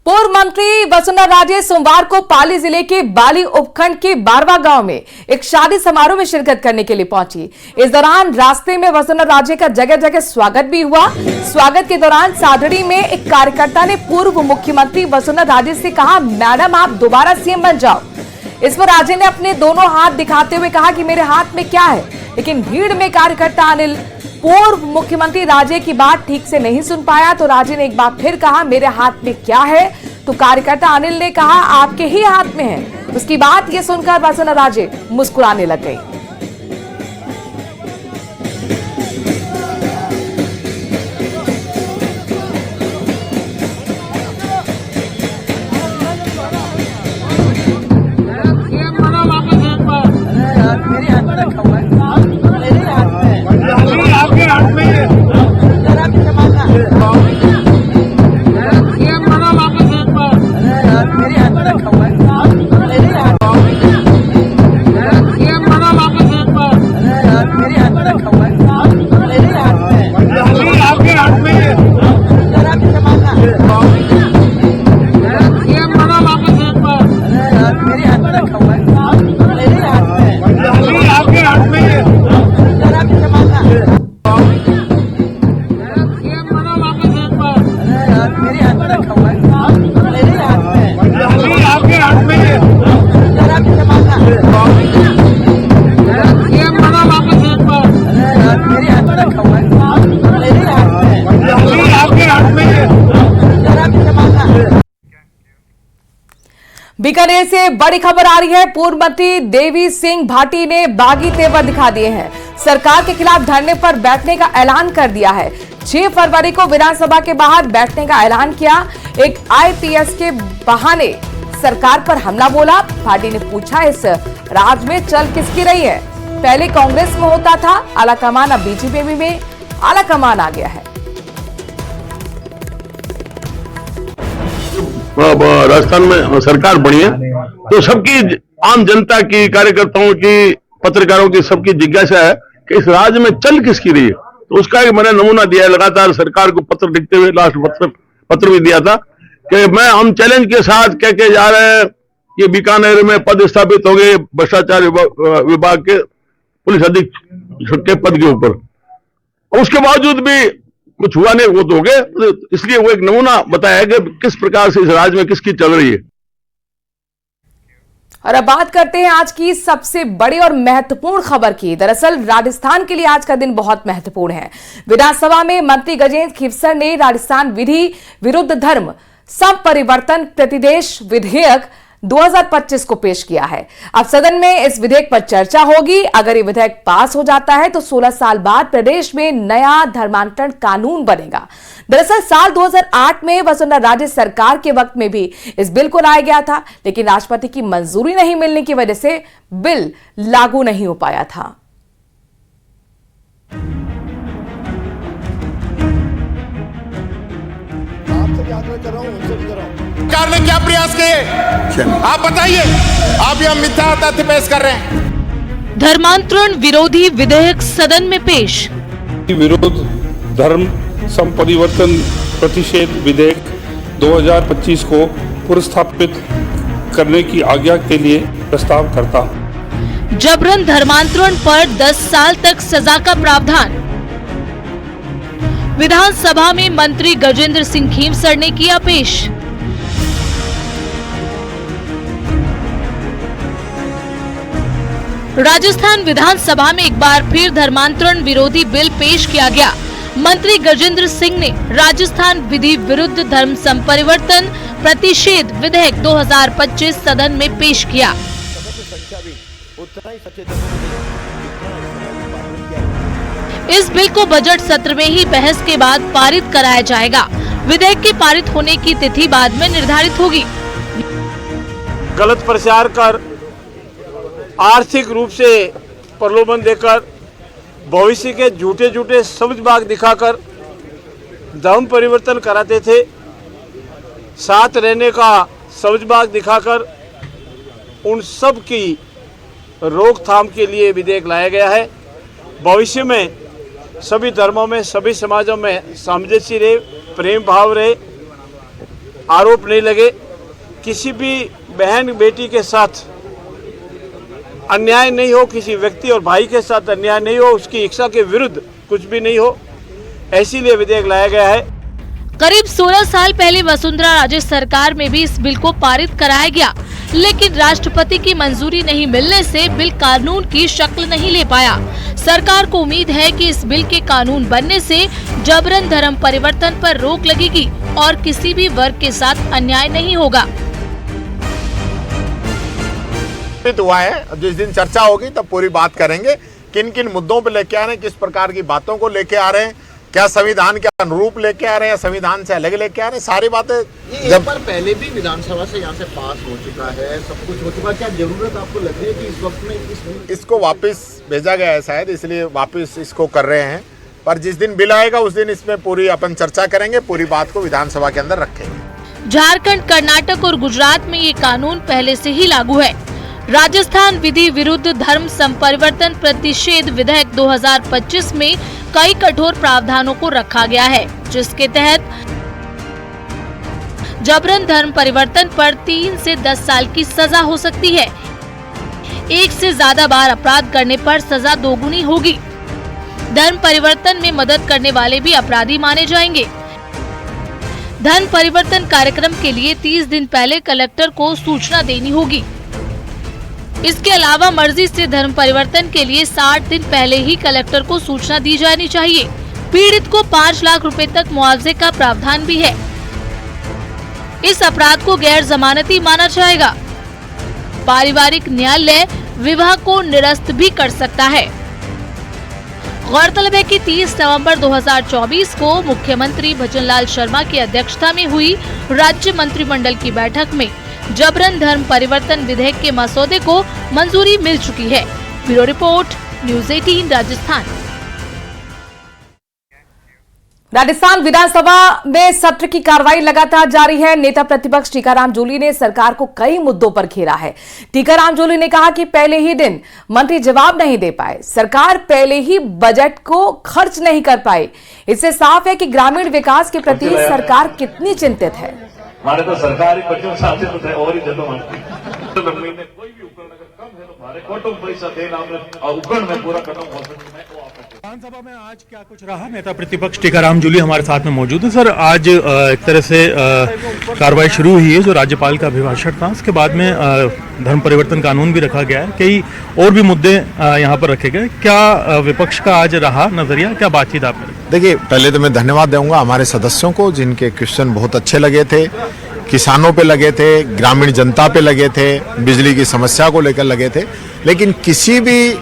पूर्व मंत्री वसुंधरा राजे सोमवार को पाली जिले के बाली उपखंड के बारवा गांव में एक शादी समारोह में शिरकत करने के लिए पहुंची। इस दौरान रास्ते में वसुंधरा राजे का जगह जगह स्वागत भी हुआ। स्वागत के दौरान सादड़ी में एक कार्यकर्ता ने पूर्व मुख्यमंत्री वसुंधरा राजे से कहा, मैडम आप दोबारा सीएम बन जाओ। इस पर राजे ने अपने दोनों हाथ दिखाते हुए कहा कि मेरे हाथ में क्या है, लेकिन भीड़ में कार्यकर्ता अनिल पूर्व मुख्यमंत्री राजे की बात ठीक से नहीं सुन पाया तो राजे ने एक बार फिर कहा, मेरे हाथ में क्या है, तो कार्यकर्ता अनिल ने कहा आपके ही हाथ में है। उसकी बात ये सुनकर वसुंधरा राजे मुस्कुराने लग गई। बीकानेर से बड़ी खबर आ रही है। पूर्व मंत्री देवी सिंह भाटी ने बागी तेवर दिखा दिए हैं। सरकार के खिलाफ धरने पर बैठने का ऐलान कर दिया है। 6 फरवरी को विधानसभा के बाहर बैठने का ऐलान किया। एक आईपीएस के बहाने सरकार पर हमला बोला। भाटी ने पूछा, इस राज में चल किसकी रही है? पहले कांग्रेस में होता था आलाकमान, अब बीजेपी में आलाकमान आ गया है। राजस्थान में सरकार बनी है तो सबकी, आम जनता की, कार्यकर्ताओं की, पत्रकारों की, सबकी जिज्ञासा है कि इस राज्य में चल किसकी रही है। तो उसका एक मैंने नमूना दिया है। लगातार सरकार को पत्र लिखते हुए लास्ट पत्र भी दिया था कि हम चैलेंज के साथ कह के जा रहे हैं कि बीकानेर में पद स्थापित हो गए भ्रष्टाचार विभाग के पुलिस अधीक्षक के पद के ऊपर। उसके बावजूद भी कुछ हुआ नहीं, वो तो हो गए। इसलिए वो एक नमूना बताया कि किस प्रकार से इस राज्य में किसकी चल रही है। और अब बात करते हैं आज की सबसे बड़ी और महत्वपूर्ण खबर की। दरअसल राजस्थान के लिए आज का दिन बहुत महत्वपूर्ण है। विधानसभा में मंत्री गजेंद्र खीवसर ने राजस्थान विधि विरुद्ध धर्म संपरिवर्तन प्रतिदेश विधेयक 2025 को पेश किया है। अब सदन में इस विधेयक पर चर्चा होगी। अगर ये विधेयक पास हो जाता है तो 16 साल बाद प्रदेश में नया धर्मांतरण कानून बनेगा। दरअसल साल 2008 में वसुंधरा राजे सरकार के वक्त में भी इस बिल को लाया गया था, लेकिन राष्ट्रपति की मंजूरी नहीं मिलने की वजह से बिल लागू नहीं हो पाया था। सरकार ने क्या प्रयास किए आप बताइए। आप यह मिथ्या तथ्य पेश कर रहे हैं। धर्मांतरण विरोधी विधेयक सदन में पेश। विरोध धर्म संपरिवर्तन प्रतिषेध विधेयक 2025 को पुनर्स्थापित करने की आज्ञा के लिए प्रस्ताव करता। जबरन धर्मांतरण पर 10 साल तक सजा का प्रावधान। विधानसभा में मंत्री गजेंद्र सिंह खीवसर ने किया पेश। राजस्थान विधानसभा में एक बार फिर धर्मांतरण विरोधी बिल पेश किया गया। मंत्री गजेंद्र सिंह ने राजस्थान विधि विरुद्ध धर्म संपरिवर्तन प्रतिषेध विधेयक 2025 सदन में पेश किया। इस बिल को बजट सत्र में ही बहस के बाद पारित कराया जाएगा। विधेयक के पारित होने की तिथि बाद में निर्धारित होगी। गलत प्रचार कर, आर्थिक रूप से प्रलोभन देकर, भविष्य के झूठे झूठे समझबाग दिखाकर धर्म परिवर्तन कराते थे। साथ रहने का समझबाग दिखाकर उन सब की रोकथाम के लिए विधेयक लाया गया है। भविष्य में सभी धर्मों में, सभी समाजों में सामंजस्य रहे, प्रेम भाव रहे आरोप नहीं लगे, किसी भी बहन बेटी के साथ अन्याय नहीं हो, किसी व्यक्ति और भाई के साथ अन्याय नहीं हो, उसकी इच्छा के विरुद्ध कुछ भी नहीं हो, इसीलिए विधेयक लाया गया है। करीब 16 साल पहले वसुंधरा राजे सरकार में भी इस बिल को पारित कराया गया, लेकिन राष्ट्रपति की मंजूरी नहीं मिलने से बिल कानून की शक्ल नहीं ले पाया। सरकार को उम्मीद है कि इस बिल के कानून बनने से जबरन धर्म परिवर्तन पर रोक लगेगी और किसी भी वर्ग के साथ अन्याय नहीं होगा। हुआ है, जिस दिन चर्चा होगी तब पूरी बात करेंगे, किन किन मुद्दों पे लेके आ रहे हैं, किस प्रकार की बातों को लेके आ रहे हैं, क्या संविधान के अनुरूप लेके आ रहे हैं, संविधान से अलग लेके आ रहे हैं, सारी बातें जब पर पहले भी विधानसभा से यहाँ से पास हो चुका है, सब कुछ हो चुका है, क्या जरूरत आपको लग रही है कि इस वक्त में इसको वापस भेजा गया है शायद, इसलिए वापस इसको कर रहे हैं। पर जिस दिन बिल आएगा उस दिन इसमें पूरी अपन चर्चा करेंगे, पूरी बात को विधानसभा के अंदर रखेंगे। झारखंड, कर्नाटक और गुजरात में ये कानून पहले से ही लागू है। राजस्थान विधि विरुद्ध धर्म संपरिवर्तन प्रतिषेध विधेयक 2025 में कई कठोर प्रावधानों को रखा गया है, जिसके तहत जबरन धर्म परिवर्तन पर 3 से 10 साल की सजा हो सकती है। एक से ज्यादा बार अपराध करने पर सजा दोगुनी होगी। धर्म परिवर्तन में मदद करने वाले भी अपराधी माने जाएंगे। धर्म परिवर्तन कार्यक्रम के लिए 30 दिन पहले कलेक्टर को सूचना देनी होगी। इसके अलावा मर्जी से धर्म परिवर्तन के लिए 60 दिन पहले ही कलेक्टर को सूचना दी जानी चाहिए। पीड़ित को 5 लाख रुपए तक मुआवजे का प्रावधान भी है। इस अपराध को गैर जमानती माना जाएगा। पारिवारिक न्यायालय विवाह को निरस्त भी कर सकता है। गौरतलब है कि 30 नवंबर 2024 को मुख्यमंत्री भजनलाल शर्मा की अध्यक्षता में हुई राज्य मंत्रिमंडल की बैठक में जबरन धर्म परिवर्तन विधेयक के मसौदे को मंजूरी मिल चुकी है। Bureau report, news 18 Rajasthan. Rajasthan Vidhan Sabha में सत्र की कार्रवाई लगातार जारी है। नेता प्रतिपक्ष टीकाराम जूली ने सरकार को कई मुद्दों पर घेरा है। टीकाराम जूली ने कहा कि पहले ही दिन मंत्री जवाब नहीं दे पाए, सरकार पहले ही बजट को खर्च नहीं कर पाई। इससे साफ है कि ग्रामीण विकास के प्रति सरकार कितनी चिंतित है। हमारे तो सरकारी बच्चों साथ और ही जलो तो महीने कोई भी उपकरण अगर कम है तो हमारे कोटों पैसा देना और उपकरण में पूरा खत्म हो सकता है। विधानसभा में आज क्या कुछ रहा? नेता प्रतिपक्ष टीकाराम जूली हमारे साथ में मौजूद है। सर, आज एक तरह से कार्रवाई शुरू हुई है, जो राज्यपाल का अभिभाषण था, उसके बाद में धर्म परिवर्तन कानून भी रखा गया है, कई और भी मुद्दे यहाँ पर रखे गए। क्या विपक्ष का आज रहा नजरिया, क्या बातचीत आपने? देखिए, पहले तो मैं धन्यवाद दूंगा हमारे सदस्यों को, जिनके क्वेश्चन बहुत अच्छे लगे थे। किसानों पे लगे थे, ग्रामीण जनता पे लगे थे, बिजली की समस्या को लेकर लगे थे, लेकिन किसी भी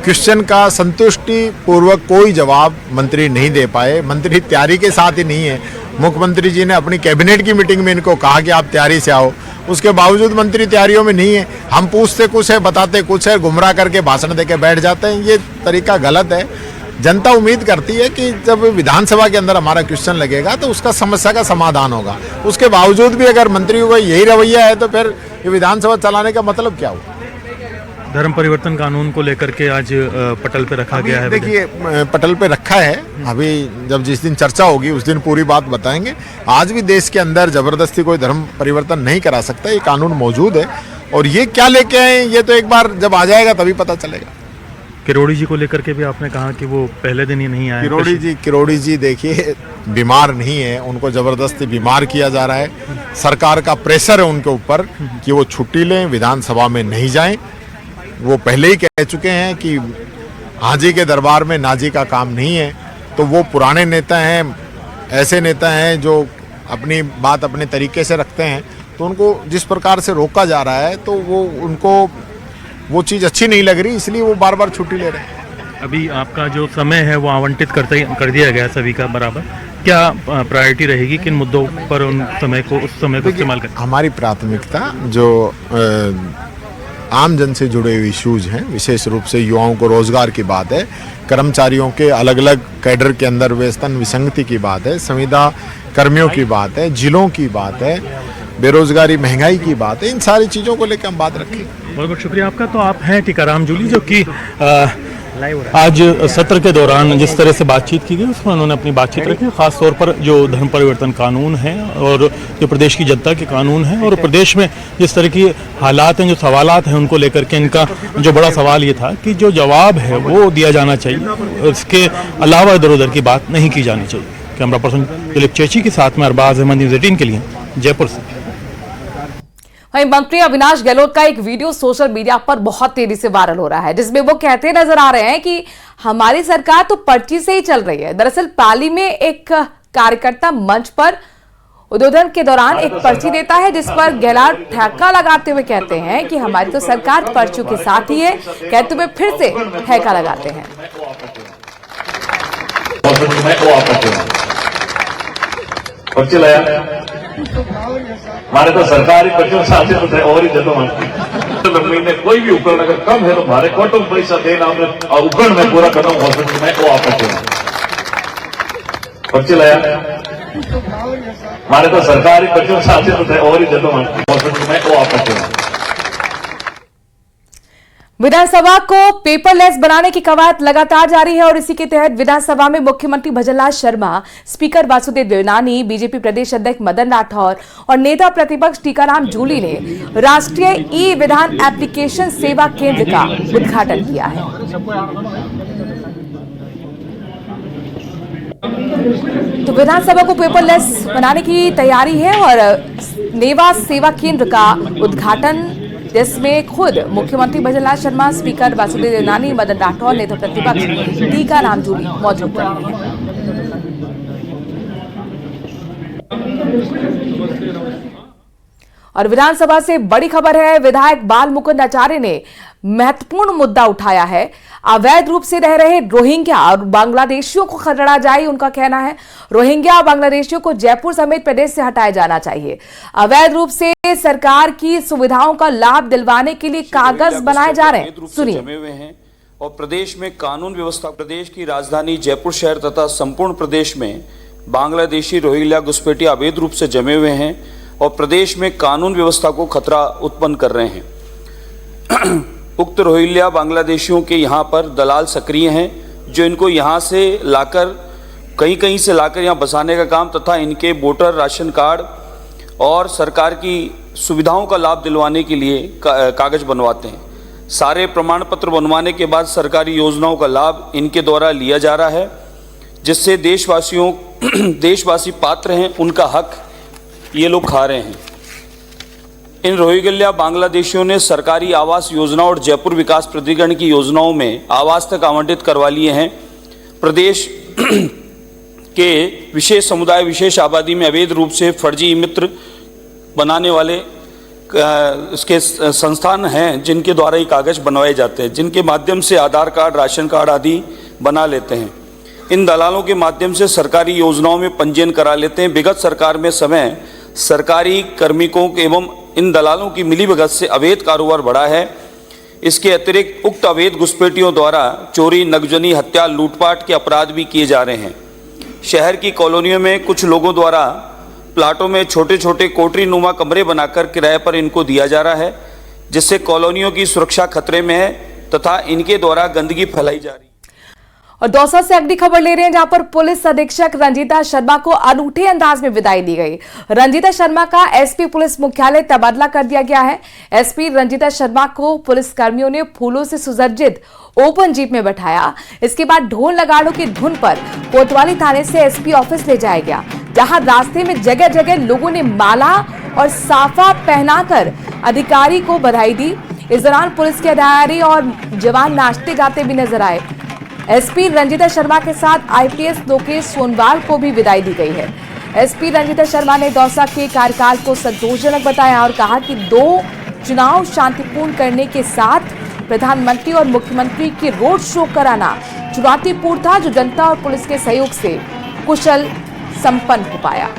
क्वेश्चन का संतुष्टि पूर्वक कोई जवाब मंत्री नहीं दे पाए। मंत्री तैयारी के साथ ही नहीं है। मुख्यमंत्री जी ने अपनी कैबिनेट की मीटिंग में इनको कहा कि आप तैयारी से आओ, उसके बावजूद मंत्री तैयारियों में नहीं है। हम पूछते कुछ है, बताते कुछ है, गुमराह करके भाषण देके बैठ जाते हैं। ये तरीका गलत है। जनता उम्मीद करती है कि जब विधानसभा के अंदर हमारा क्वेश्चन लगेगा तो उसका समस्या का समाधान होगा। उसके बावजूद भी अगर मंत्रियों का यही रवैया है तो फिर ये विधानसभा चलाने का मतलब क्या हुआ? धर्म परिवर्तन कानून को लेकर के आज पटल पे रखा गया है। देखिए, पटल पे रखा है। अभी जब जिस दिन चर्चा होगी उस दिन पूरी बात बताएंगे। आज भी देश के अंदर जबरदस्ती कोई धर्म परिवर्तन नहीं करा सकता, ये कानून मौजूद है। और ये क्या लेके आए ये तो एक बार जब आ जाएगा तभी पता चलेगा। किरोड़ी जी को लेकर के भी आपने कहा कि वो पहले दिन ही नहीं आए। किरोड़ी जी देखिए बीमार नहीं है, उनको जबरदस्ती बीमार किया जा रहा है। सरकार का प्रेशर है उनके ऊपर कि वो छुट्टी लें, विधानसभा में नहीं जाएं। वो पहले ही कह चुके हैं कि हाजी के दरबार में नाजी का काम नहीं है। तो वो पुराने नेता हैं, ऐसे नेता हैं जो अपनी बात अपने तरीके से रखते हैं। तो उनको जिस प्रकार से रोका जा रहा है तो वो उनको वो चीज़ अच्छी नहीं लग रही, इसलिए वो बार बार छुट्टी ले रहे हैं। अभी आपका जो समय है वो आवंटित कर दिया गया सभी का बराबर। क्या प्रायोरिटी रहेगी, किन मुद्दों पर उस समय को इस्तेमाल करें? हमारी प्राथमिकता जो आम जन से जुड़े हुए इश्यूज हैं, विशेष रूप से युवाओं को रोजगार की बात है, कर्मचारियों के अलग अलग कैडर के अंदर वेतन विसंगति की बात है, संविदा कर्मियों की बात है, जिलों की बात है, बेरोजगारी महंगाई की बात है। इन सारी चीज़ों को लेकर हम बात रखें। बहुत बहुत शुक्रिया आपका। तो आप हैं टीकाराम जूली, जो कि आज सत्र के दौरान जिस तरह से बातचीत की गई उसमें उन्होंने अपनी बातचीत रखी, खास तौर पर जो धर्म परिवर्तन कानून है और जो प्रदेश की जनता के कानून है और प्रदेश में जिस तरह की हालात हैं, जो सवालात हैं उनको लेकर के इनका जो बड़ा सवाल ये था कि जो जवाब है वो दिया जाना चाहिए, इसके अलावा इधर उधर की बात नहीं की जानी चाहिए। कैमरा पर्सन दिलीप चेची के साथ में अरबाज अहमद, न्यूज़ 18 के लिए जयपुर से। वहीं मंत्री अविनाश गहलोत का एक वीडियो सोशल मीडिया पर बहुत तेजी से वायरल हो रहा है, जिसमें वो कहते नजर आ रहे हैं कि हमारी सरकार तो पर्ची से ही चल रही है। दरअसल पाली में एक कार्यकर्ता मंच पर उद्बोधन के दौरान एक पर्ची देता है, जिस पर गहलोत ठेका लगाते हुए कहते हैं कि हमारी तो सरकार पर्चियों के साथ ही है, कहते हुए फिर से ठेका लगाते हैं। हमारे तो सरकारी पर्चियों साथ होते और ही जदों महीने कोई भी उपकरण अगर कम है तो हमारे कोटों पैसा देना और उपकरण में पूरा करना हॉस्पिटल में वो आपत्ति पर्ची लाया। हमारे तो सरकारी पर्चियों साथ होते और ही जदों हॉस्पिटल में वो आपत्ति। विधानसभा को पेपरलेस बनाने की कवायद लगातार जारी है और इसी के तहत विधानसभा में मुख्यमंत्री भजनलाल शर्मा, स्पीकर वासुदेव देवनानी, बीजेपी प्रदेश अध्यक्ष मदन राठौर और नेता प्रतिपक्ष टीकाराम जूली ने राष्ट्रीय ई विधान एप्लीकेशन सेवा केंद्र का उद्घाटन किया है। तो विधानसभा को पेपरलेस बनाने की तैयारी है और नेवा सेवा केंद्र का उद्घाटन, जिसमें खुद मुख्यमंत्री भजनलाल शर्मा, स्पीकर वासुदेव देवनानी, मदन राठौर, नेता प्रतिपक्ष टीकाराम जूली मौजूद रहेंगे। और विधानसभा से बड़ी खबर है, विधायक बाल मुकुंद आचार्य ने महत्वपूर्ण मुद्दा उठाया है। अवैध रूप से रह रहे रोहिंग्या और बांग्लादेशियों को खदेड़ा जाए, उनका कहना है। रोहिंग्या और बांग्लादेशियों को जयपुर समेत प्रदेश से हटाया जाना चाहिए। अवैध रूप से सरकार की सुविधाओं का लाभ दिलवाने के लिए कागज बनाए जा रहे हैं, सुनिए। और प्रदेश में कानून व्यवस्था, प्रदेश की राजधानी जयपुर शहर तथा संपूर्ण प्रदेश में बांग्लादेशी रोहिंग्या घुसपैठिए अवैध रूप से जमे हुए हैं और प्रदेश में कानून व्यवस्था को खतरा उत्पन्न कर रहे हैं। उक्त रोहिंग्या बांग्लादेशियों के यहाँ पर दलाल सक्रिय हैं, जो इनको यहाँ से लाकर कहीं से लाकर यहाँ बसाने का काम तथा इनके वोटर राशन कार्ड और सरकार की सुविधाओं का लाभ दिलवाने के लिए कागज बनवाते हैं। सारे प्रमाण पत्र बनवाने के बाद सरकारी योजनाओं का लाभ इनके द्वारा लिया जा रहा है, जिससे देशवासी पात्र हैं, उनका हक ये लोग खा रहे हैं। इन रोहिंग्या बांग्लादेशियों ने सरकारी आवास योजना और जयपुर विकास प्राधिकरण की योजनाओं में आवास तक आवंटित करवा लिए हैं। प्रदेश के विशेष समुदाय, विशेष आबादी में अवैध रूप से फर्जी मित्र बनाने वाले इसके संस्थान हैं, जिनके द्वारा ये कागज बनवाए जाते हैं, जिनके माध्यम से आधार कार्ड, राशन कार्ड आदि बना लेते हैं। इन दलालों के माध्यम से सरकारी योजनाओं में पंजीयन करा लेते हैं। विगत सरकार में समय सरकारी कार्मिकों एवं इन दलालों की मिलीभगत से अवैध कारोबार बढ़ा है। इसके अतिरिक्त उक्त अवैध घुसपैठियों द्वारा चोरी, नगजनी, हत्या, लूटपाट के अपराध भी किए जा रहे हैं। शहर की कॉलोनियों में कुछ लोगों द्वारा प्लाटों में छोटे छोटे कोठरी नुमा कमरे बनाकर किराए पर इनको दिया जा रहा है, जिससे कॉलोनियों की सुरक्षा खतरे में है तथा इनके द्वारा गंदगी फैलाई जा रही है। और दौसा से अगली खबर ले रहे हैं, जहां पर पुलिस अधीक्षक रंजीता शर्मा को अनूठे अंदाज में विदाई दी गई। रंजीता शर्मा का एसपी पुलिस मुख्यालय तबादला कर दिया गया है। एसपी रंजीता शर्मा को पुलिस कर्मियों ने फूलों से सुसज्जित ओपन जीप में बैठाया। इसके बाद ढोल नगाड़ों की धुन पर कोतवाली थाने से एसपी ऑफिस ले जाया गया, जहां रास्ते में जगह जगह लोगों ने माला और साफा पहनाकर अधिकारी को बधाई दी। इस दौरान पुलिस के अधिकारी और जवान नाचते गाते भी नजर आए। एसपी रंजीता शर्मा के साथ आईपीएस लोकेश सोनवाल को भी विदाई दी गई है। एसपी रंजीता शर्मा ने दौसा के कार्यकाल को संतोषजनक बताया और कहा कि 2 चुनाव शांतिपूर्ण करने के साथ प्रधानमंत्री और मुख्यमंत्री की रोड शो कराना चुनौतीपूर्ण था, जो जनता और पुलिस के सहयोग से कुशल संपन्न हो पाया।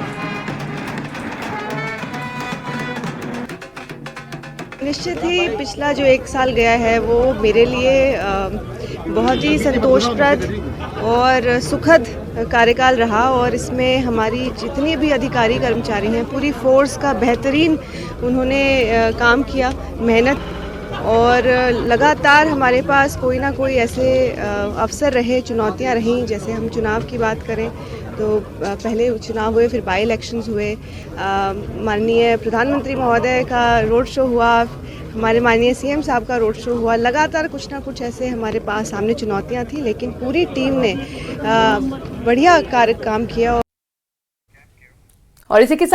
निश्चित ही पिछला जो 1 साल गया है वो मेरे लिए बहुत ही संतोषप्रद और सुखद कार्यकाल रहा और इसमें हमारी जितनी भी अधिकारी कर्मचारी हैं, पूरी फोर्स का बेहतरीन उन्होंने काम किया, मेहनत। और लगातार हमारे पास कोई ना कोई ऐसे अवसर रहे, चुनौतियां रहीं। जैसे हम चुनाव की बात करें तो पहले चुनाव हुए, फिर बाई इलेक्शंस हुए, माननीय प्रधानमंत्री महोदय का रोड शो हुआ, हमारे माननीय सीएम साहब का रोड शो हुआ। लगातार कुछ ना कुछ ऐसे हमारे पास सामने चुनौतियां थी, लेकिन पूरी टीम ने बढ़िया काम किया। और इसी के